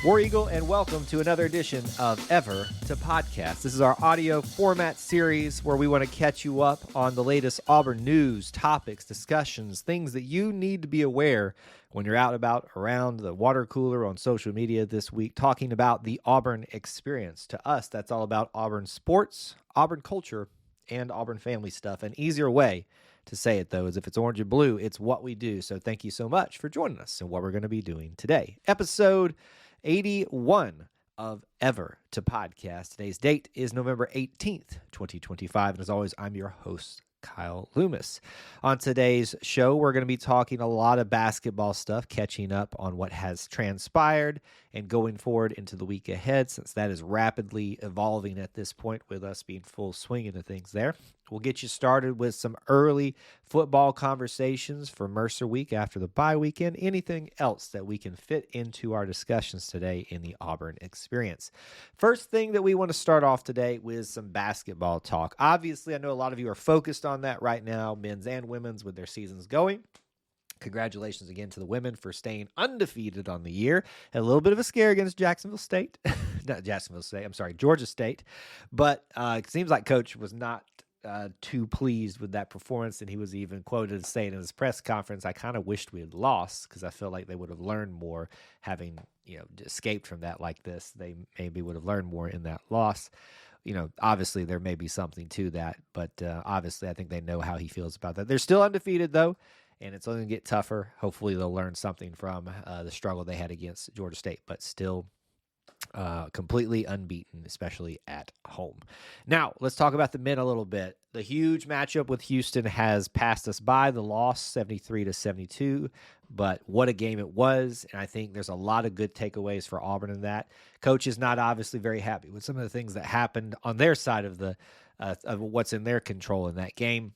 War Eagle, and welcome to another edition of Ever to Podcast. This is our audio format series where we want to catch you up on the latest Auburn news, topics, discussions, things that you need to be aware when you're out and about around the water cooler on social media this week, talking about the Auburn experience. To us, that's all about Auburn sports, Auburn culture, and Auburn family stuff. An easier way to say it, though, is if it's orange and blue, it's what we do. So thank you so much for joining us and what we're going to be doing today. Episode 81 of Ever to Podcast. Today's date is November 18th, 2025. And as always, I'm your host, Kyle Loomis. On today's show, we're going to be talking a lot of basketball stuff, catching up on what has transpired and going forward into the week ahead, since that is rapidly evolving at this point with us being full swing into things there. We'll get you started with some early football conversations for Mercer week after the bye weekend. Anything else that we can fit into our discussions today in the Auburn experience. First thing that we want to start off today with some basketball talk. Obviously, I know a lot of you are focused on that right now, men's and women's, with their seasons going. Congratulations again to the women for staying undefeated on the year. Had a little bit of a scare against Jacksonville State. Not Jacksonville State, I'm sorry, Georgia State. But it seems like Coach was not too pleased with that performance, and he was even quoted as saying in his press conference, I kind of wished we had lost because I feel like they would have learned more having escaped from that like this. They maybe would have learned more in that loss. Obviously there may be something to that, but obviously I think they know how he feels about that. They're still undefeated, though, and it's only going to get tougher. Hopefully they'll learn something from the struggle they had against Georgia State, but still completely unbeaten, especially at home. Now, let's talk about the men a little bit. The huge matchup with Houston has passed us by. The loss, 73-72, but what a game it was, and I think there's a lot of good takeaways for Auburn in that. Coach is not obviously very happy with some of the things that happened on their side of the of what's in their control in that game.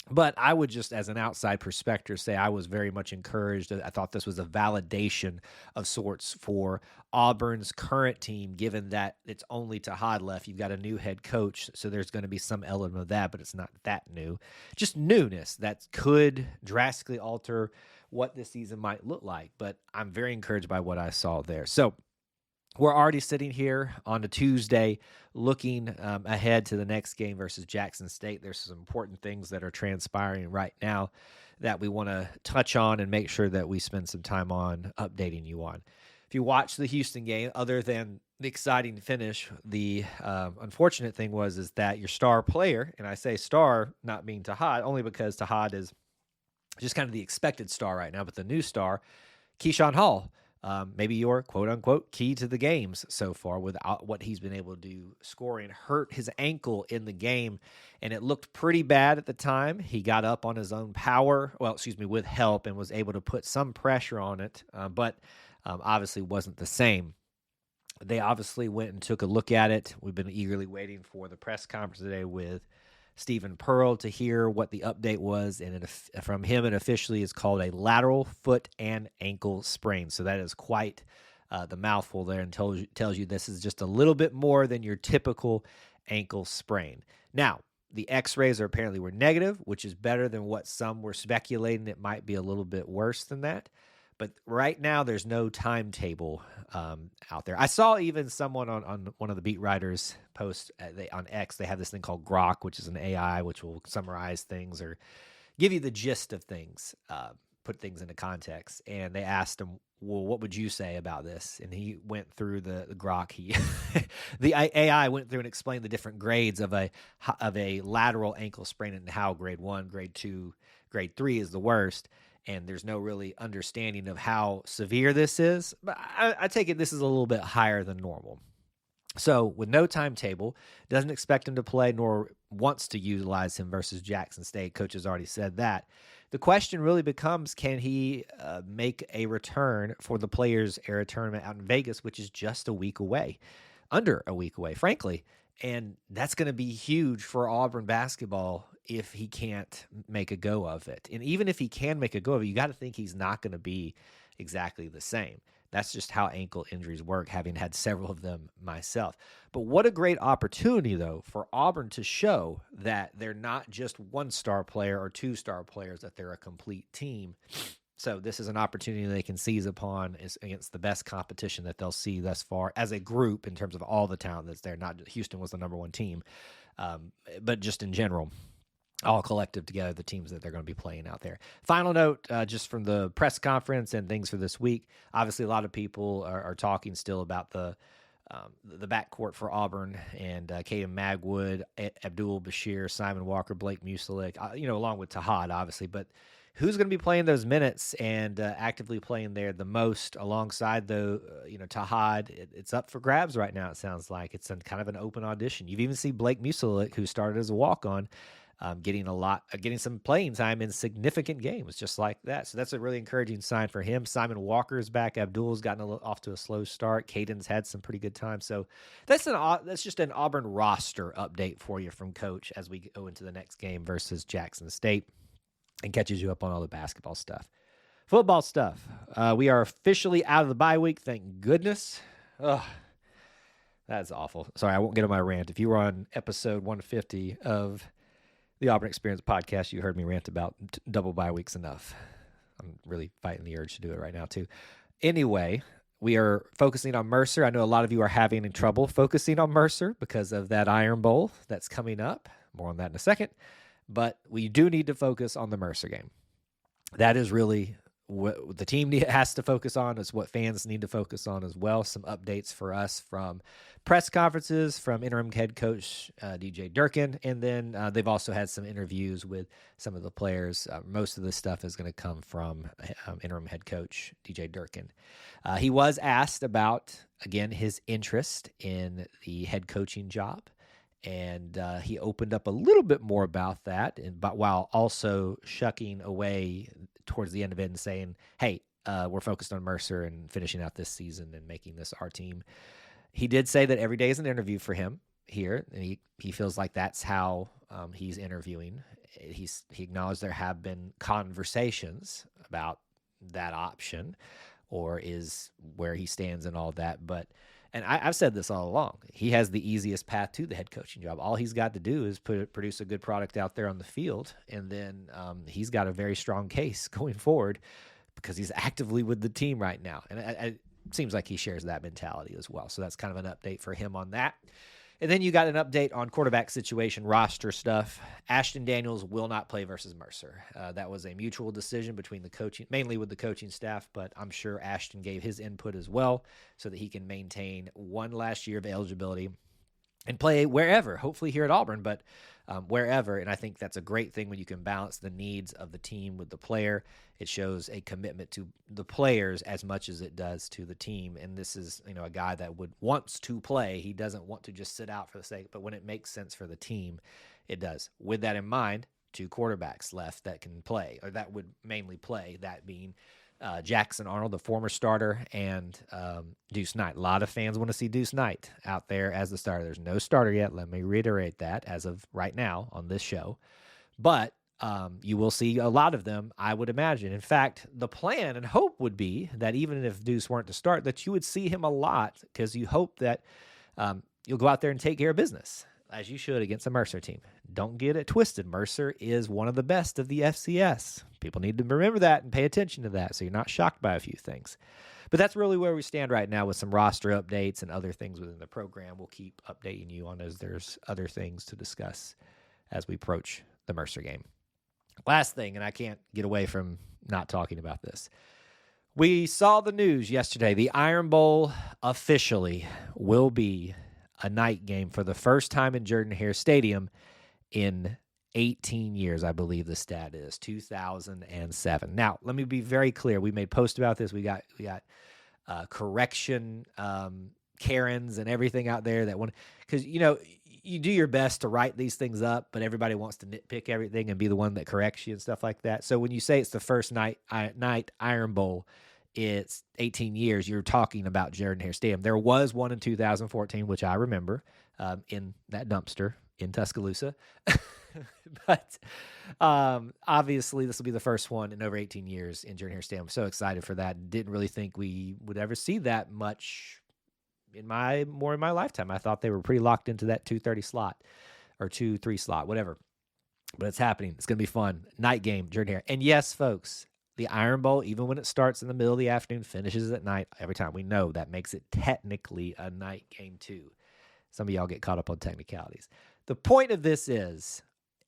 But I would just, as an outside perspective, say I was very much encouraged. I thought this was a validation of sorts for Auburn's current team, given that it's only Tahad left. You've got a new head coach, so there's going to be some element of that, but it's not that new. Just newness that could drastically alter what this season might look like. But I'm very encouraged by what I saw there. So we're already sitting here on a Tuesday looking ahead to the next game versus Jackson State. There's some important things that are transpiring right now that we want to touch on and make sure that we spend some time on updating you on. If you watch the Houston game, other than the exciting finish, the unfortunate thing is that your star player, and I say star not being Tahad, only because Tahad is just kind of the expected star right now, but the new star, Keyshawn Hall, maybe your quote-unquote key to the games so far without what he's been able to do scoring, hurt his ankle in the game, and it looked pretty bad at the time. He got up on his own power, with help, and was able to put some pressure on it, but obviously wasn't the same. They obviously went and took a look at it. We've been eagerly waiting for the press conference today with Stephen Pearl to hear what the update was, and from him it officially is called a lateral foot and ankle sprain. So that is quite the mouthful there, and tells you this is just a little bit more than your typical ankle sprain. Now, the x-rays apparently were negative, which is better than what some were speculating. It might be a little bit worse than that. But right now, there's no timetable out there. I saw even someone on one of the beat writers post on X. They have this thing called Grok, which is an AI, which will summarize things or give you the gist of things, put things into context. And they asked him, well, what would you say about this? And he went through the Grok. The AI went through and explained the different grades of a lateral ankle sprain and how grade 1, grade 2, grade 3 is the worst. And there's no really understanding of how severe this is. But I take it this is a little bit higher than normal. So with no timetable, doesn't expect him to play nor wants to utilize him versus Jackson State. Coach has already said that. The question really becomes, can he make a return for the Players Era Tournament out in Vegas, which is just a week away, under a week away, frankly. And that's going to be huge for Auburn basketball if he can't make a go of it. And even if he can make a go of it, you got to think he's not going to be exactly the same. That's just how ankle injuries work, having had several of them myself. But what a great opportunity, though, for Auburn to show that they're not just one star player or two star players, that they're a complete team So this is an opportunity they can seize upon against the best competition that they'll see thus far as a group in terms of all the talent that's there. Not Houston was the number one team, but just in general, all collective together, the teams that they're going to be playing out there. Final note, just from the press conference and things for this week. Obviously, a lot of people are talking still about the backcourt for Auburn and Caden Magwood, Abdul Bashir, Simon Walker, Blake Muselik, along with Tahad, obviously. But who's going to be playing those minutes and actively playing there the most alongside, Tahad? It's up for grabs right now, it sounds like. It's kind of an open audition. You've even seen Blake Muselik, who started as a walk-on, getting some playing time in significant games just like that. So that's a really encouraging sign for him. Simon Walker's back. Abdul's gotten off to a slow start. Caden's had some pretty good time. So that's just an Auburn roster update for you from Coach as we go into the next game versus Jackson State, and catches you up on all the basketball stuff. Football stuff. We are officially out of the bye week. Thank goodness. Ugh. That's awful. Sorry, I won't get on my rant. If you were on episode 150 of the Auburn Experience podcast, you heard me rant about double bye weeks enough. I'm really fighting the urge to do it right now, too. Anyway, we are focusing on Mercer. I know a lot of you are having trouble focusing on Mercer because of that Iron Bowl that's coming up. More on that in a second. But we do need to focus on the Mercer game. That is really what the team has to focus on. Is what fans need to focus on as well. Some updates for us from press conferences from interim head coach DJ Durkin, and then they've also had some interviews with some of the players. Most of this stuff is going to come from interim head coach DJ Durkin. He was asked about, again, his interest in the head coaching job. And he opened up a little bit more about that, but while also shucking away towards the end of it and saying, hey, we're focused on Mercer and finishing out this season and making this our team. He did say that every day is an interview for him here, and he feels like that's how he's interviewing. He acknowledged there have been conversations about that option or is where he stands and all that, but and I've said this all along. He has the easiest path to the head coaching job. All he's got to do is produce a good product out there on the field, and then he's got a very strong case going forward because he's actively with the team right now. And it seems like he shares that mentality as well. So that's kind of an update for him on that. And then you got an update on quarterback situation, roster stuff. Ashton Daniels will not play versus Mercer. That was a mutual decision between mainly with the coaching staff, but I'm sure Ashton gave his input as well so that he can maintain one last year of eligibility and play wherever, hopefully here at Auburn, but wherever. And I think that's a great thing when you can balance the needs of the team with the player. It shows a commitment to the players as much as it does to the team. And this is, a guy that wants to play. He doesn't want to just sit out for the sake, but when it makes sense for the team, it does. With that in mind, 2 quarterbacks left that can play, or that would mainly play, that being Jackson Arnold, the former starter, and Deuce Knight. A lot of fans want to see Deuce Knight out there as the starter. There's no starter yet. Let me reiterate that as of right now on this show. But you will see a lot of them, I would imagine. In fact, the plan and hope would be that even if Deuce weren't to start, that you would see him a lot because you hope that you'll go out there and take care of business, as you should against a Mercer team. Don't get it twisted. Mercer is one of the best of the FCS. People need to remember that and pay attention to that so you're not shocked by a few things. But that's really where we stand right now with some roster updates and other things within the program. We'll keep updating you on as there's other things to discuss as we approach the Mercer game. Last thing, and I can't get away from not talking about this. We saw the news yesterday. The Iron Bowl officially will be a night game for the first time in Jordan-Hare Stadium in 18 years, I believe the stat is, 2007. Now, let me be very clear. We made posts about this. We got correction Karens and everything out there that want, because, you do your best to write these things up, but everybody wants to nitpick everything and be the one that corrects you and stuff like that. So when you say it's the first night Iron Bowl, it's 18 years, you're talking about Jordan-Hare Stadium. There was one in 2014, which I remember, in that dumpster in Tuscaloosa. But obviously this will be the first one in over 18 years in Jordan-Hare Stadium. I'm so excited for that. Didn't really think we would ever see that much in my lifetime. I thought they were pretty locked into that 2:30 slot or 2-3 slot, whatever. But it's happening. It's going to be fun. Night game, Jordan-Hare. And yes, folks, The Iron Bowl, even when it starts in the middle of the afternoon, finishes at night every time. We know that makes it technically a night game too. Some of y'all get caught up on technicalities. The point of this is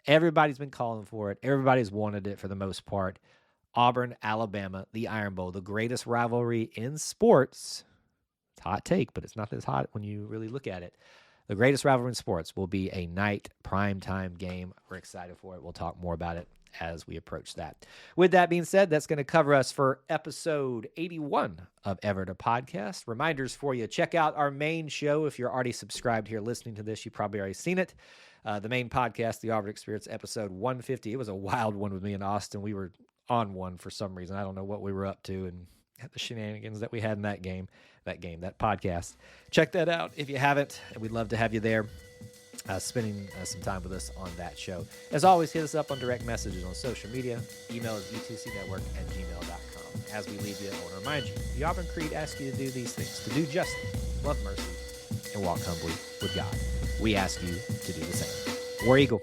everybody's been calling for it. Everybody's wanted it for the most part. Auburn, Alabama, the Iron Bowl, the greatest rivalry in sports. It's a hot take, but it's not this hot when you really look at it. The greatest rivalry in sports will be a night primetime game. We're excited for it. We'll talk more about it as we approach that. With that being said, that's going to cover us for episode 81 of Ever to Podcast. Reminders for you. Check out our main show. If you're already subscribed here listening to this, you've probably already seen it. The main podcast, The Auburn Experience, episode 150. It was a wild one with me and Austin. We were on one for some reason. I don't know what we were up to and the shenanigans that we had in that podcast. Check that out if you haven't. We'd love to have you there spending some time with us on that show. As always, hit us up on direct messages on social media. Email is etcnetwork@gmail.com. As we leave you, I want to remind you, the Auburn Creed asks you to do these things: to do justice, love mercy, and walk humbly with God. We ask you to do the same. War Eagle.